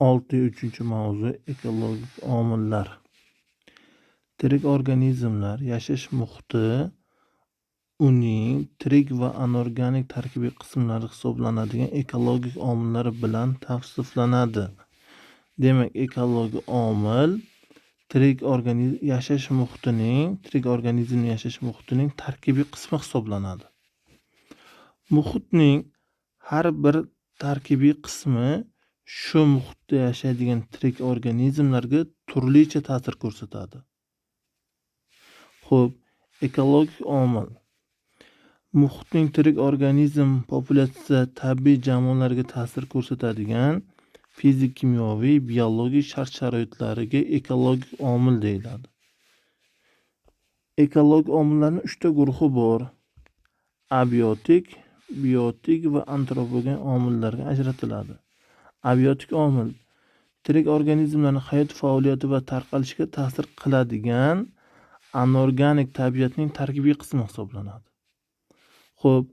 Uchinchi mavzu ekologik omillar. Tirik organizmlar yashash muhiti uning tirik va anorganik tarkibiy qismlari hisoblanadigan ekologik omillar bilan tavsiflanadi. Demak, ekologik omil tirik organizmning yashash muhitining tarkibiy qismi hisoblanadi. Muhitning har bir tarkibiy qismi shu muhitda yashaydigan tirik organizmlarga turlicha ta'sir ko'rsatadi. Xo'p, ekologik omil muhitning tirik organizm populyatsiya tabiiy jamoalarga ta'sir ko'rsatadigan fizik, kimyoviy, biologik shart-sharoitlariga ekologik omil deyiladi. Ekologik omillarning 3 ta guruhi bor. Abiotik, biotik va antropogen omillarga ajratiladi. Abiotik omil tirik organizmlarning hayot faoliyati va tarqalishiga ta'sir qiladigan anorganik tabiatning tarkibiy qismi hisoblanadi. Xo'p,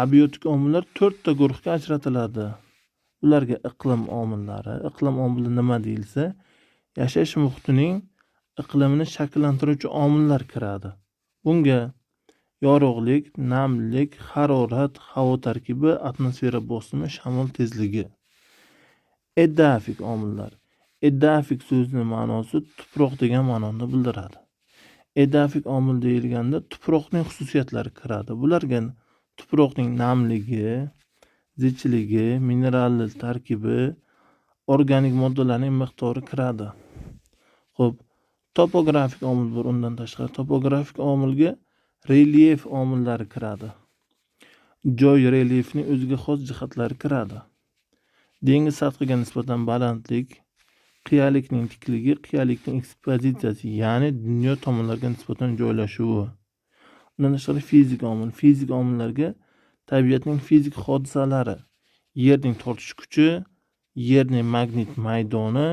abiotik omillar 4 ta guruhga ajratiladi. Ularga iqlim omillari. Iqlim omili nima deyilsa, yashash muhitining iqlimini shakllantiruvchi omillar kiradi. Bunga yorug'lik, namlik, harorat, havo tarkibi, atmosfera bosimi, shamol tezligi. Edafik omillar. Edafik so'zining ma'nosi tuproq degan ma'noni bildiradi. Edafik omil deyilganda tuproqning xususiyatlari kiradi. Bularga tuproqning namligi, zichligi, mineral tarkibi, organik moddalarning miqdori kiradi. Xo'p, topografik omil bor undan tashqari. Topografik omilga relyef omillari kiradi. Joy relyefining o'ziga xos jihatlari kiradi. Dengiz sathiga nisbatan balandlik, qiyalikning tikligi, qiyalikning ekspozitsiyasi, ya'ni dunyo tomonlariga nisbatan joylashuvi. Undan tashqari fizik omil. Fizik omillarga tabiatning fizik hodisalari, yerning tortish kuchi, yerning magnit maydoni,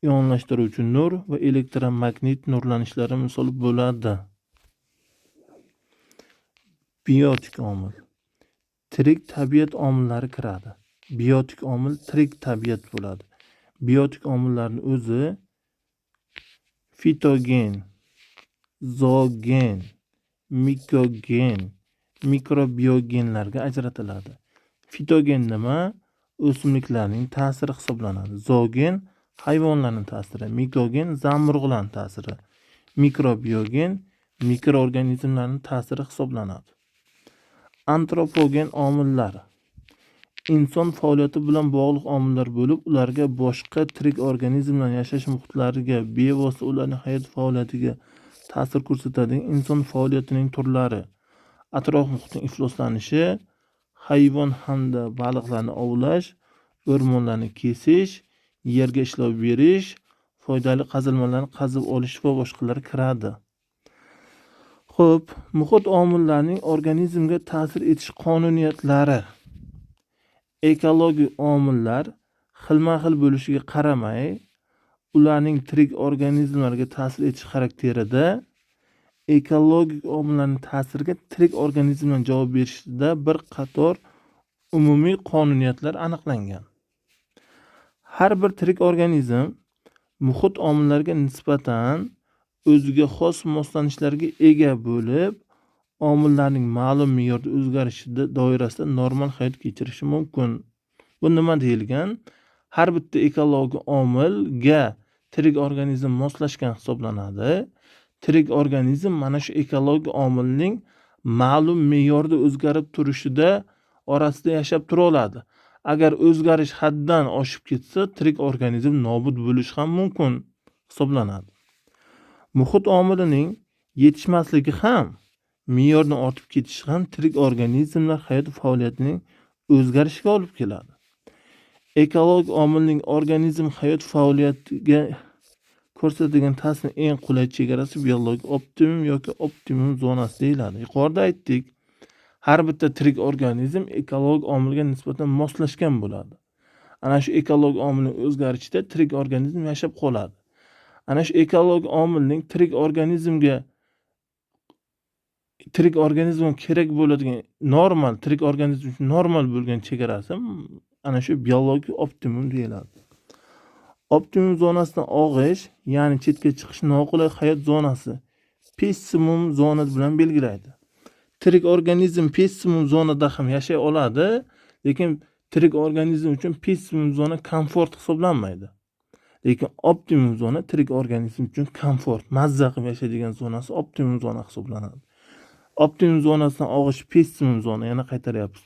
ionlashtiruvchi nur va elektromagnit nurlanishlari misol bo'ladi. Biotik omil. Tirik tabiat omillari kiradi. Biotik omil tirik tabiat bo'ladi. Biotik omillarning o'zi fitogen, zoogen, mikogen, mikrobiogenlarga ajratiladi. Fitogen nima? O'simliklarning ta'siri hisoblanadi. Zoogen hayvonlarning ta'siri, mikogen zamburug'larning ta'siri, mikrobiogen mikroorganizmlarning ta'siri hisoblanadi. Antropogen omillar inson faoliyati bilan bog'liq omillar bo'lib, ularga boshqa tirik organizmlar yashash muhitlariga bevosita ularning hayot faoliyatiga ta'sir ko'rsatadigan inson faoliyatining turlari, atrof muhitning ifloslanishi, hayvon hamda baliqlarni ovlash, o'rmonlarni kesish, yerga ishlov berish, foydali qazilmalarni qazib olish va boshqalar kiradi. Xo'p, muhit omillarining organizmga ta'sir etish qonuniyatlari. Ekologik omillar xilma-xil bo'lishiga qaramay, ularning tirik organizmlarga ta'sir etish xarakterida ekologik omillarning ta'siriga tirik organizmlar javob berishida bir qator umumiy qonuniyatlar aniqlangan. Har bir tirik organizm muhit omillariga nisbatan o'ziga xos moslanishlarga ega bo'lib, omillarning ma'lum me'yorda o'zgarishi doirasida normal hayot kechirishi mumkin. Bu nima deyilgan? Har bitta ekologik omilga tirik organizm moslashgan hisoblanadi. Tirik organizm mana shu ekologik omilning ma'lum me'yorda o'zgarib turishida orasida yashab tura oladi. Agar o'zgarish haddan oshib ketsa, tirik organizm nobud bo'lishi ham mumkin hisoblanadi. Muhit omilining yetishmasligi ham, me'yordan ortib ketishi ham tirik organizmlar hayot faoliyatining o'zgarishiga olib keladi. Ekologik omilning organizm hayot faoliyatiga ko'rsatadigan ta'sirning eng qulay chegarasi biologik optimum yoki optimum zonasi deyiladi. Yuqorida aytdik, har bitta tirik organizm ekologik omilga nisbatan moslashgan bo'ladi. Ana shu ekologik omilning o'zgarishida tirik organizm yashab qoladi. Ana shu ekologik omilning tirik organizmga kerak bo'ladigan normal, tirik organizm uchun normal bo'lgan chegarasi ana shu biologik optimum deyiladi. Optimum zonasidan og'ish, ya'ni chetga chiqish noqulay hayot zonasi pessimum zona bilan belgilaydi. Tirik organizm pessimum zonada ham yashay oladi, lekin tirik organizm uchun pessimum zona komfort hisoblanmaydi. Lekin optimum zona tirik organizm uchun komfort, mazza qilib yashaydigan zonasi optimum zona hisoblanadi. Optimum zonasidan og'ish pessimum zona, yana qaytaryapmiz.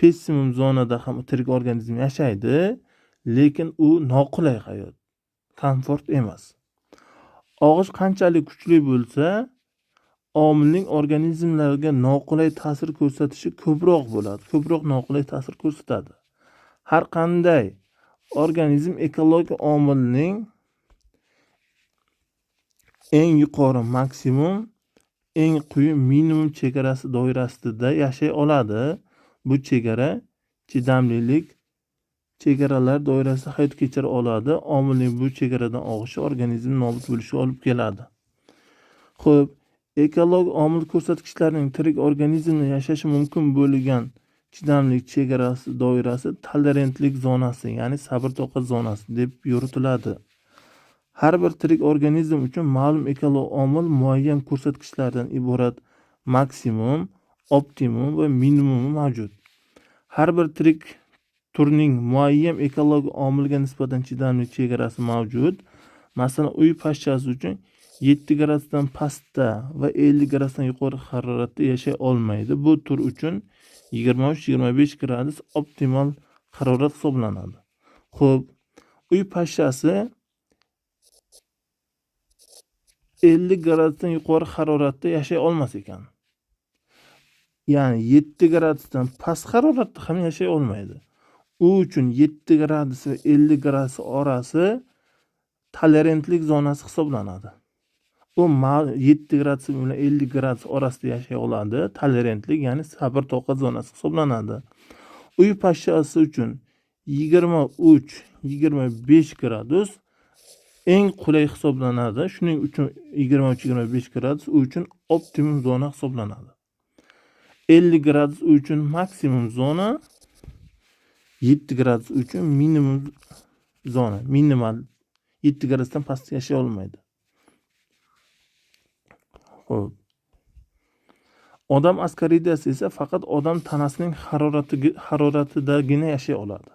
Pessimum zonada ham tirik organizm yashaydi, lekin u noqulay hayot, komfort emas. Og'ish qanchalik kuchli bo'lsa, omilning organizmlarga noqulay ta'sir ko'rsatishi ko'proq bo'ladi, ko'proq noqulay ta'sir ko'rsatadi. Har qanday organizm ekologik omilning eng yuqori maksimum, eng quyi minimum chegarasi doirasida yashay oladi. Bu chegara chidamlilik chegaralar doirasida hayot kechira oladi. Omilning bu chegaradan og'ishi organizm nobud bo'lishiga olib keladi. Xo'p, ekologik omil ko'rsatkichlarining tirik organizmda yashashi mumkin bo'lgan chidamlik chegarasi doirasi tolerantlik zonasi, ya'ni sabr-toqat zonasi deb yuritiladi. Har bir tirik organizm uchun ma'lum ekologik omil muayyan ko'rsatkichlardan iborat maksimum, optimum va minimumi mavjud. Har bir tirik turning muayyan ekologik omilga nisbatan chidamlik chegarasi mavjud. Masalan, uy pashshasi uchun 7 gradusdan pastda va 50 gradusdan yuqori haroratda yashay olmaydi. Bu tur uchun 23-25 gradus optimal harorat hisoblanadi. Xo'p, uy pashshasi 50 gradusdan yuqori haroratda yashay olmas ekan. Ya'ni 7 gradusdan past haroratda ham yashay olmaydi. U uchun 7 gradus va 50 gradus orasi tolerantlik zonasi hisoblanadi. U 7 gradus bilan 50 gradus orasida yashay oladi. Tolerantlik, ya'ni sabr-toqat zonasi hisoblanadi. Uy pashshasi uchun 23-25 gradus eng qulay hisoblanadi. Shuning uchun 23-25 gradus u uchun optimum zona hisoblanadi. 50 gradus u uchun maksimum zona, 7 gradus uchun minimum zona, minimal. 7 gradusdan past yashay olmaydi. Xo'p. Odam askaridasi esa faqat odam tanasining haroratidagina yashay oladi.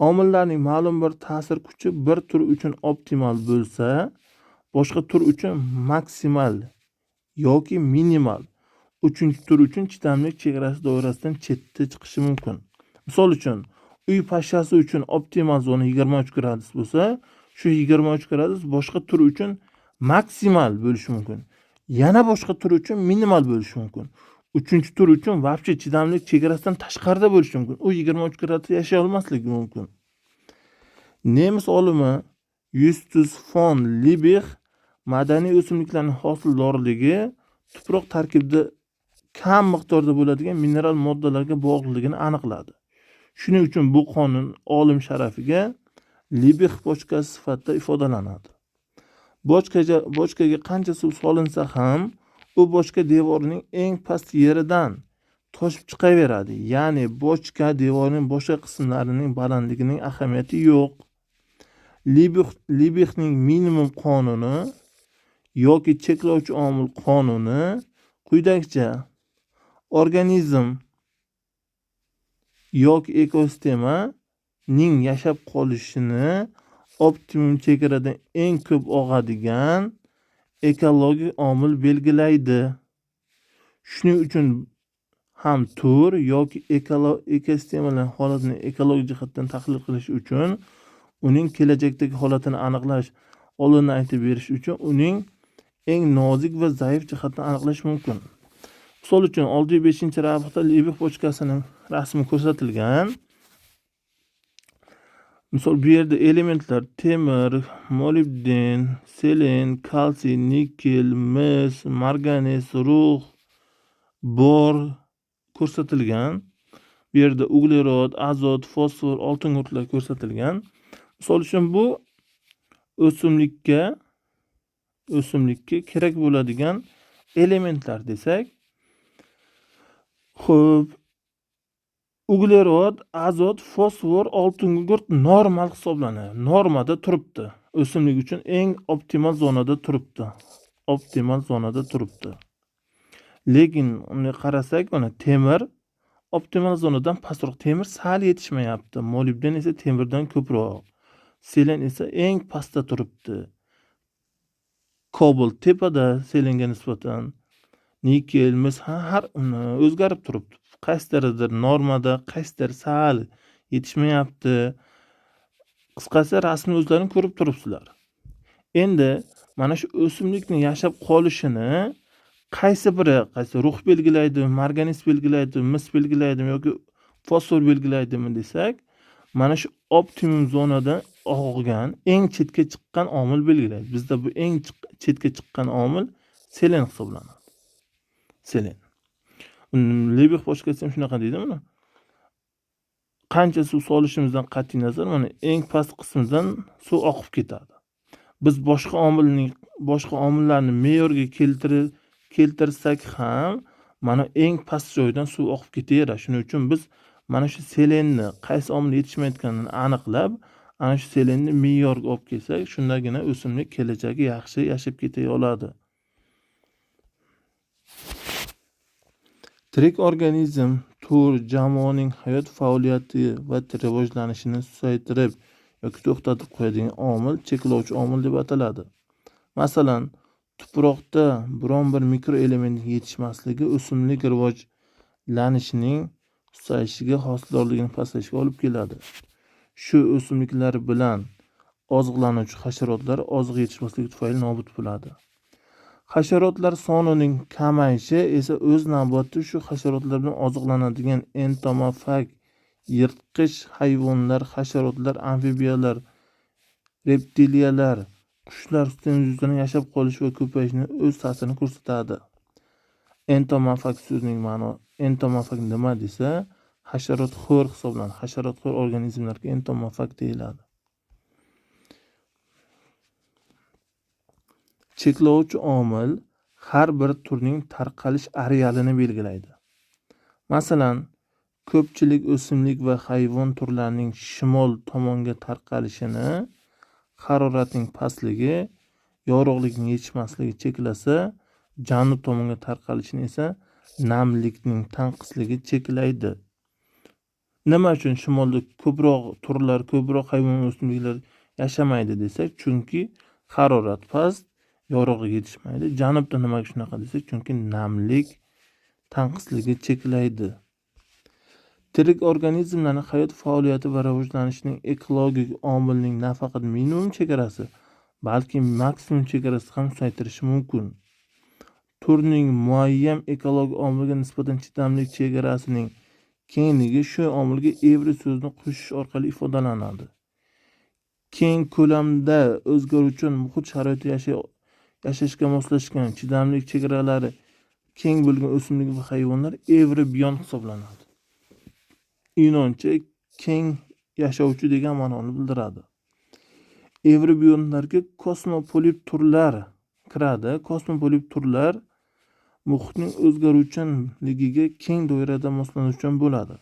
Omillarning ma'lum bir ta'sir kuchi bir tur uchun optimal bo'lsa, boshqa tur uchun maksimal yoki minimal, 3-tur uchun chidamlik chegarasi doirasidan chetga chiqishi mumkin. Misol uchun, uy pashshasi uchun optimal zona 23 gradus bo'lsa, shu 23 gradus boshqa tur uchun maksimal bo'lishi mumkin. Yana boshqa tur uchun minimal bo'lishi mumkin. 3-tur uchun vobshe chidamlik chegarasidan tashqarida bo'lishi mumkin. U 23 gradusda yashay olmasligi mumkin. Nemis olimi Justus von Liebig madaniy o'simliklarning hosildorligi tuproq tarkibida kam miqdorda bo'ladigan mineral moddalarga bog'liqligini aniqladi. Shuning uchun bu qonun olim sharafiga Liebig bochkasi sifatida ifodalanadi. Bochkaga qancha suv solinsa ham, u bochka devorining eng past yeridan toshib chiqaveradi. Ya'ni bochka devorining boshqa qismlarining balandligining ahamiyati yo'q. Liebigning minimum qonuni yoki cheklovchi omil qonuni quyidagicha: organizm yoki ekosistema ning yashab qolishini optimum chegaradan eng ko'p og'adigan ekologik omil belgilaydi. Shuning uchun ham tur yoki ekosistemalar holatini ekologik jihatdan tahlil qilish uchun, uning kelajakdagi holatini aniqlash, oldindan aytib berish uchun uning eng nozik va zaif jihatini aniqlash mumkin. Misol uchun 6-5-rafiqda Liebig bochkasining rasmi ko'rsatilgan. Misol bu yerda elementlar temir, molibden, selen, kalsiy, nikel, mis, marganez, rux, bor ko'rsatilgan. Bu yerda uglerod, azot, fosfor, oltin o'tlar ko'rsatilgan. Misol uchun bu o'simlikka kerak bo'ladigan elementlar desak. Xo'p, uglerod, azot, fosfor, oltin gugurt normal hisoblanadi. Normada turibdi. O'simlik uchun eng optimal zonada turibdi. Optimal zonada turibdi. Lekin uni qarasak, mana temir optimal zonadan pastroq. Temir sal yetishmayapti. Molibden esa temirdan ko'proq. Selen esa eng pastda turibdi. Kobalt tepada selenga nisbatan. Nikel, mis har o'zgarib turibdi. Qaysidir normada, qaysidir sal yetishmayapti. Qisqasi rasmni o'zlaring ko'rib turibsizlar. Endi mana shu o'simlikni yashab qolishini qaysi ruh belgilaydi, marganis belgilaydi, mis belgilaydi yoki fosfor belgilaydimi desak, mana shu optimum zonadan og'gan, eng chetga chiqqan omil belgilaydi. Bizda bu eng chetga chiqqan omil selen hisoblanadi. Selen. Lebix boshqasi ham shunaqa deydi mana. Qancha suv solishimizdan qat'iy nazar, mana eng past qismidan suv oqib ketadi. Biz boshqa omillarni me'yorga keltirsak ham, mana eng past joydan suv oqib ketaveradi. Shuning uchun biz mana shu selenni qaysi omil yetishmayotganini aniqlab, ana shu selenni me'yorga olib kelsak, shundagina o'simlik kelajagi yaxshi yashab keta oladi. Tirik organizm tur jamoaning hayot faoliyati va rivojlanishini susaytirib yoki to'xtatib qo'yadigan omil cheklovchi omil deb ataladi. Masalan, tuproqda biron bir mikroelementning yetishmasligi o'simlik rivojlanishining susayishiga, hosildorligining pasayishiga olib keladi. Shu o'simliklar bilan oziqlanuvchi hasharotlar oziq yetishmasligi tufayli nobud bo'ladi. Hasharotlar sonining kamayishi esa o'z navbatida shu hasharotlar bilan oziqlanadigan entomofag, yirtqich hayvonlar, hasharotlar, amfibiyalar, reptiliyalar, qushlar sutemizda yuzida yashab qolish va ko'payishini o'z ta'sirini ko'rsatadi. Entomofag so'zining ma'nosi, entomofag nima desa, hasharotxo'r hisoblanadi. Hasharotxo'r organizmlarga entomofag deyiladi. Cheklovchi omil har bir turning tarqalish arealini belgilaydi. Masalan, ko'pchilik o'simlik va hayvon turlarining shimol tomonga tarqalishini haroratning pastligi, yorug'likning yetishmasligi cheklasa, janub tomonga tarqalishini esa namlikning tanqisligi cheklaydi. Nima uchun shimolda ko'proq turlar, ko'proq hayvon o'simliklar yashamaydi desak, chunki harorat past, yorug'lik yetishmaydi. Janubda nimaga shunaqa desak, chunki namlik tanqisligi cheklaydi. Tirik organizmlarning hayot faoliyati va rivojlanishining ekologik omilning nafaqat minimum chegarasi, balki maksimum chegarasi ham susaytirishi mumkin. Turning muayyan ekologik omilga nisbatan chidamlik chegarasining kengligi shu omilga evri so'zini qo'shish orqali ifodalanadi. Keng ko'lamda o'zgaruvchi muhit sharoitida yashashga moslashgan chidamlik chegaralari keng bo'lgan o'simlik va hayvonlar evri biyon hisoblanadi. Yunoncha keng yashovchi degan ma'noni bildiradi. Evri biyonlarga kosmopolit turlar kiradi. Kosmopolit turlar muhitning o'zgaruvchanligiga keng doirada moslanuvchan bo'ladi.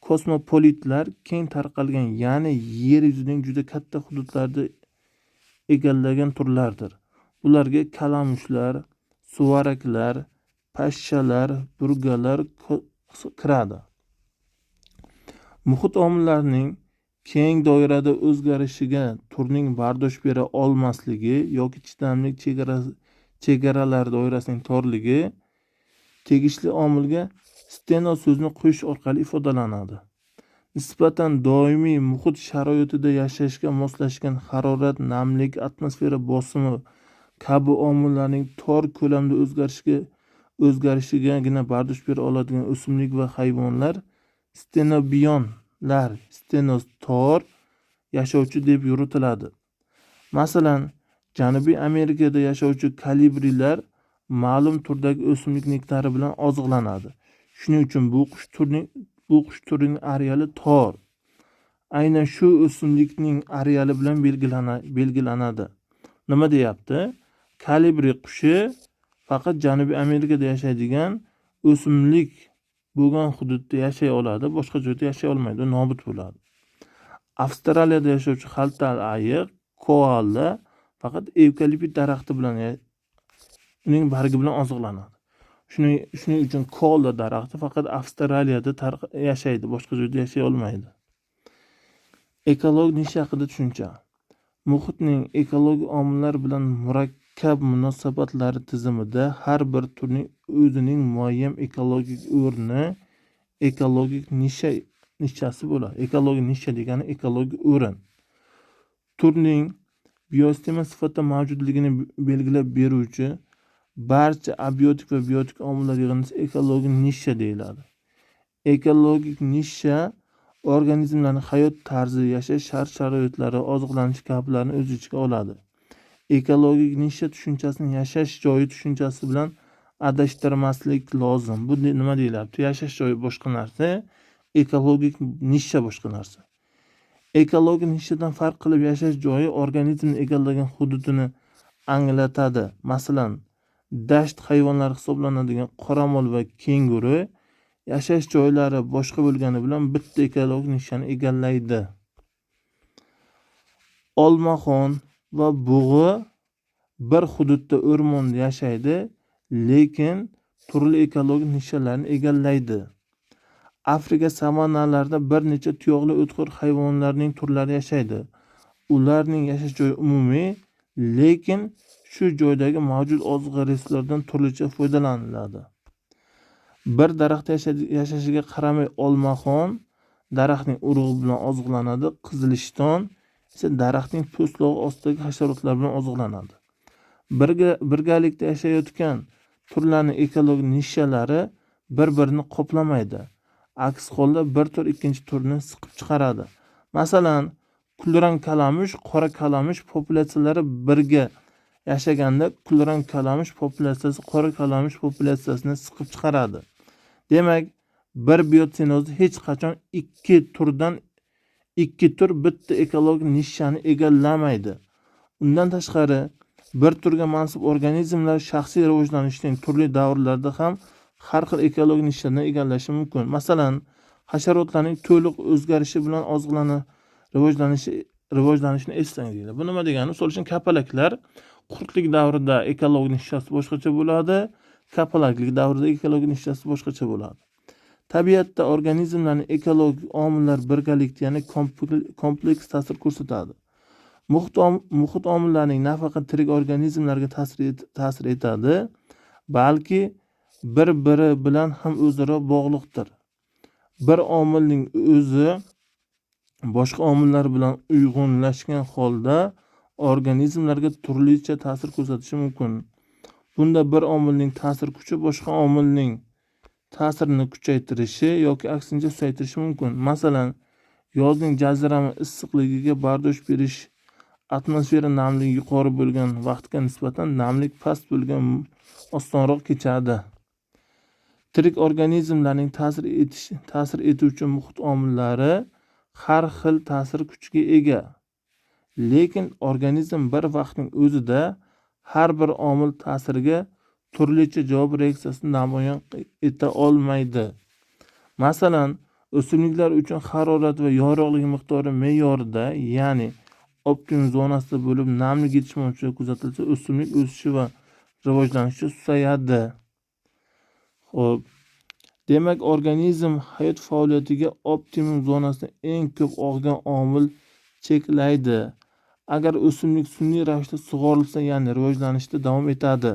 Kosmopolitlar keng tarqalgan, ya'ni yer yuzining juda katta hududlarni egallagan turlardir. Ularga kalamushlar, suvaraklar, pashshalar, burgalar kiradi. Muhit omillarining keng doirada o'zgarishiga turning bardosh bera olmasligi yoki chidamlik chegaralar doirasining torligi tegishli omilga steno so'zini qo'yish orqali ifodalanadi. Nisbatan doimiy muhit sharoitida yashashga moslashgan harorat, namlik, atmosfera bosimi kabi omillarning tor ko'lamda o'zgarishigagina bardosh bera oladigan o'simlik va hayvonlar stenobionlar, stenostor yashovchi deb yuritiladi. Masalan, Janubiy Amerikada yashovchi kalibrilar ma'lum turdagi o'simlik nektari bilan oziqlanadi. Shuning uchun bu qush turining areali tor. Aynan shu o'simlikning areali bilan belgilanadi. Nima deyapti? Kalibri qushi faqat Janubiy Amerikada yashaydigan o'simlik bo'lgan hududda yashay oladi, boshqa joyda yashay olmaydi, nobud bo'ladi. Avstraliyada yashovchi xaltal ayiq, koala faqat evkalipt daraxti bilan uning bargi bilan oziqlanadi. Shuning uchun koala daraxti faqat Avstraliyada yashaydi, boshqa joyda yashay olmaydi. Ekologik nisha haqida tushuncha. Muhitning ekologik omillar bilan murakkab munosabatlari tizimida har bir turning o'zining muayyan ekologik o'rni, ekologik nishasi bo'ladi. Ekologik nisha degani ekologik o'rin. Turning biosistema sifatida mavjudligini belgilab beruvchi barcha abiotik va biotik omillar yig'indisi ekologik nisha deyiladi. Ekologik nisha organizmlarning hayot tarzi, yashash shart-sharoitlari, oziqlanish kabilarni o'z ichiga oladi. Ekologik nisha tushunchasini yashash joyi tushunchasi bilan adashtirmaslik lozim. Bu nima deyiladi? Yashash joyi boshqa narsa, ekologik nisha boshqa narsa. Ekologik nishadan farq qilib yashash joyi organizmni egallagan hududini anglatadi. Masalan, dasht hayvonlari hisoblanadigan qoramol va kenguru yashash joylari boshqa bo'lgani bilan bitta ekologik nishani egallaydi. Olmaxon va bug'i bir hududda o'rmonda yashaydi, lekin turli ekologik nishalarni egallaydi. Afrika savannalarida bir necha tuyoqli o'txo'r hayvonlarning turlari yashaydi. Ularning yashash joyi umumiy, lekin shu joydagi mavjud oziq resurslaridan turlicha foydalaniladi. Bir daraxt yashashiga qaramay olmaxon daraxtning urug'i bilan oziqlanadi, qizilishton esa daraxtning po'stlog'i ostidagi hasharotlar bilan oziqlanadi. Birgalikda yashayotgan turlarning ekologik nishalari bir-birini qoplamaydi. Aks holda bir tur ikkinchi turni siqib chiqaradi. Masalan, kulrang kalamush, qora kalamush populyatsiyalari birga yashaganda kulrang kalamush populyatsiyasi qora kalamush populyatsiyasini siqib chiqaradi. Demak, bir biotenozda hech qachon ikki tur bitta ekologik nishani egallamaydi. Undan tashqari, bir turga mansub organizmlar shaxsiy rivojlanishining turli davrlarida ham har xil ekologik nishalarni egallashi mumkin. Masalan, hasharotlarning to'liq o'zgarishi bilan oziqlanish rivojlanishini eslang deydi. Bu nima degani? Misol uchun kapalaklar qurtlik davrida ekologik nishasi boshqacha bo'ladi, kapalaklik davrida ekologik nishasi boshqacha bo'ladi. Tabiatda organizmlarning ekologik omillar birgalikda, ya'ni kompleks ta'sir ko'rsatadi. Muhit omillarining nafaqat tirik organizmlarga ta'sir etadi, balki bir-biri bilan ham o'zaro bog'liqdir. Bir omilning o'zi boshqa omillar bilan uyg'unlashgan holda organizmlarga turlicha ta'sir ko'rsatishi mumkin. Bunda bir omilning ta'sir kuchi boshqa omilning ta'sirini kuchaytirishi yoki aksincha susaytirishi mumkin. Masalan, yozning jazirama issiqligiga bardosh berish atmosfera namligi yuqori bo'lgan vaqtga nisbatan namlik past bo'lgan osonroq kechadi. Tirik organizmlarning ta'sir etuvchi muhit omillari har xil ta'sir kuchiga ega. Lekin organizm bir vaqtning o'zida har bir omil ta'siriga turlicha javob reaksiyasini namoyon eta olmaydi. Masalan, o'simliklar uchun harorat va yorug'lik miqdori me'yorida, ya'ni optimum zonasida bo'lib, namlik yetishmovchiligi kuzatilsa, o'simlik o'sishi va rivojlanishi susayadi. Xo'p, demak, organizm hayot faoliyatiga optimum zonasida eng ko'p olgan omil cheklaydi. Agar o'simlik sun'iy ravishda sug'orilsa, ya'ni rivojlanishda davom etadi.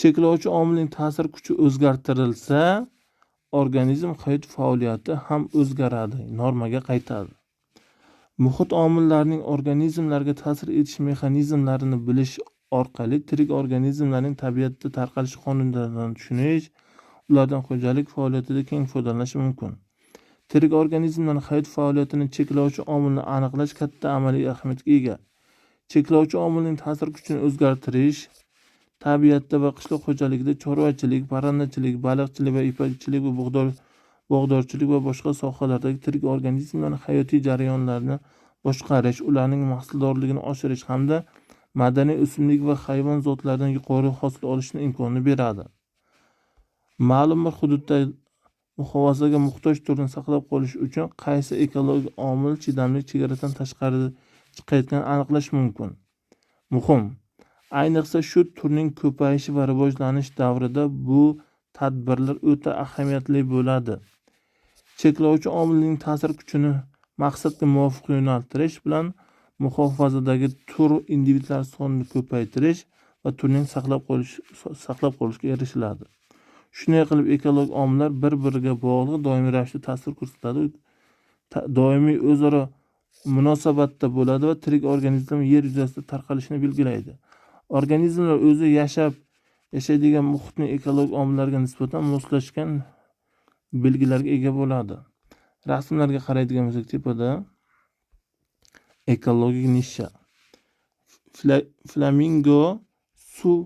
Cheklovchi omilning ta'sir kuchi o'zgartirilsa, organizm hayot faoliyati ham o'zgaradi, normaga qaytadi. Muhit omillarining organizmlarga ta'sir etish mexanizmlarini bilish orqali tirik organizmlarning tabiatda tarqalish qonunlarini tushunish, ulardan xo'jalik faoliyatida keng foydalanish mumkin. Tirik organizmlarning hayot faoliyatini cheklovchi omilni aniqlash katta amaliy ahamiyatga ega. Cheklovchi omilning ta'sir kuchini o'zgartirish tabiatda va qishloq xo'jaligida chorvachilik, parrandachilik, baliqchilik va ipakchilik va bog'dorchilik va boshqa sohalardagi tirik organizmlarning hayotiy jarayonlarini boshqarish, ularning mahsuldorligini oshirish hamda madaniy o'simlik va hayvon zotlaridan yuqori hosil olishni imkonini beradi. Ma'lum bir hududda muhofazaga muhtoj turni saqlab qolish uchun qaysi ekologik omil chidamli chegaradan tashqari chiqayotganini aniqlash mumkin. Muhim, ayniqsa shu turning ko'payishi va rivojlanish davrida bu tadbirlar o'ta ahamiyatli bo'ladi. Cheklovchi omilning ta'sir kuchini maqsadga muvofiq yo'naltirish bilan muhofazadagi tur individlar sonini ko'paytirish va turning saqlab qolishga erishiladi. Shunday qilib, ekologik omillar bir-biriga bog'liq, doimiy ravishda ta'sir ko'rsatadi, doimiy o'zaro munosabatda bo'ladi va tirik organizmlar yer yuzasida tarqalishini belgilaydi. Organizmlar o'zi yashaydigan muhitning ekologik omillarga nisbatan moslashgan belgilarga ega bo'ladi. Rasmlarga qaraydigan bo'lsak, tepada ekologik nisha. Flamingo suv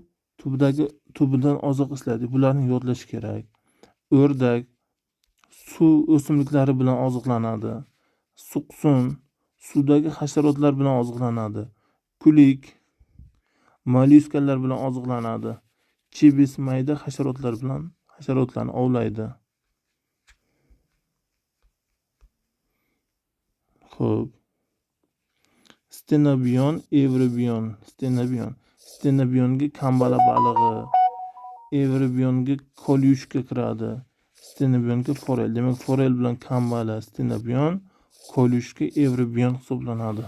tubidan oziq izlaydi. Bularni yodlash kerak. O'rdak suv o'simliklari bilan oziqlanadi. Suqsun suvdagi hasharotlar bilan oziqlanadi. Kulik mollyuskalar bilan oziqlanadi. Chibis mayda hasharotlarni ovlaydi. Xo'p. Stenobion, Evribion. Stenobionga kambala balig'i, Evribionga kolyushka kiradi. Stenobionga forel. Demak, forel bilan kambala, stenobion, kolyushka, evribion hisoblanadi.